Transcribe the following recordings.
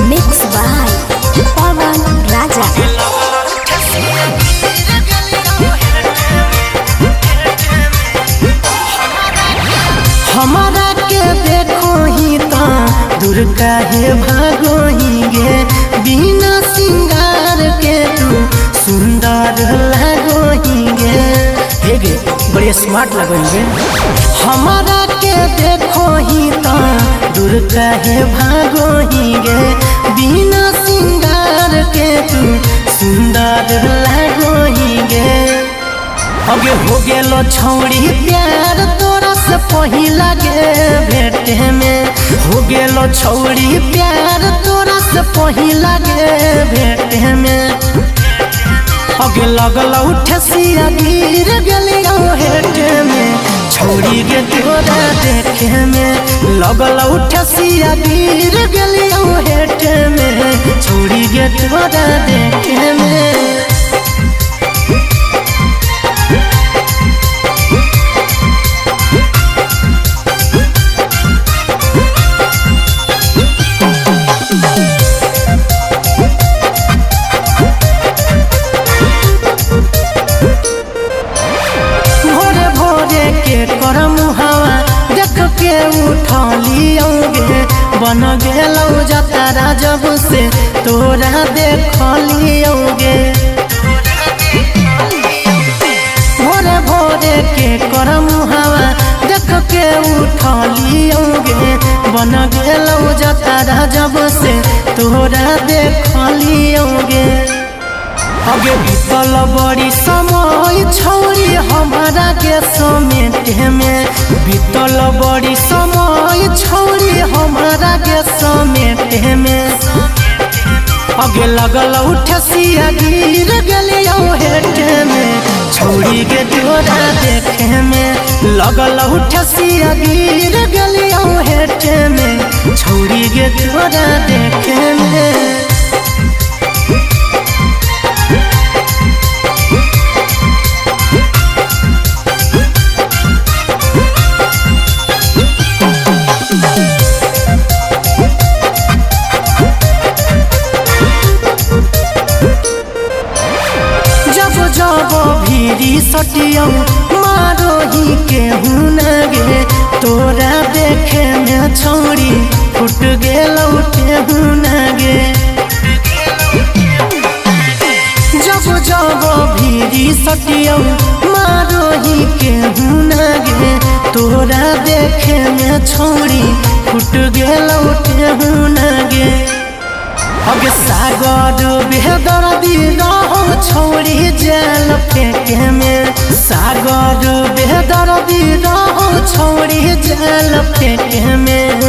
Mixed by Pawan Raja. हमारा के देखो ही ता दूर काहे भागो ही गे, बिना सिंगार के तू सुंदर लगो ही गे। हे गे बड़े स्मार्ट लगो गे। हमारा के देखो ही ता दूर काहे भागो ही गे, बिना सिंगार के तू सुंदर लगो ही गे। अगे हो गेलो छौड़ी प्यार तोरा से पहिला गे भेटे में, हो गेलो छौड़ी प्यार तोरा से पहिला गे भेटे में। अगे लगल ठेसिया गिर गेली हेटे में, छौड़ी गे तोरा देखे में। लगल ठेसिया गिर गेली हेटे में, छौड़ी गे तोरा देखे में। मुहावा देख के उठलियोगे, बन गेलौ जतारा जब से तोरा देखलियोगे। भोरे भोरे के कर मुहावा देख के उठलियोगे, बन गेलौ जतारा जब से तोरा देखलियोगे। अगे बीतल बड़ी समय छौरी हमारा के समेटे में, बीतल बड़ी समय छौरी हमारा के समेटे में। अगे लगल ठेसिया गिर गेली हेटे में, छौरी के तोरा देखे में। लगल ठेसिया गिर गेली हेटे में, छौरी के तोरा देखे में। जब भीरी सटियौ मारो ही केहू नगे, तोरा देखे में छौरी फुट गेलौ केहू नगे। जब भीरी सटियौ मारो ही केहू नगे, तोरा देखे में छौरी फुट गेलौ केहू नगे। अगे सागर बेदर्दी रहो छौड़ी जेल फेंके में, सागर बेदर्दी रहो छौड़ी जेल फेंके में।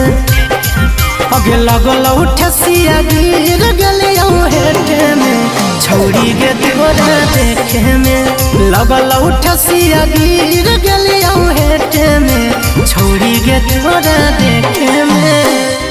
अगे लगल ठेसिया गिर गेली हेटे में, छौड़ी गे तोरा देखे में। लगल ठेसिया गिर गेली हेटे में, छौड़ी गे तोरा देखे में।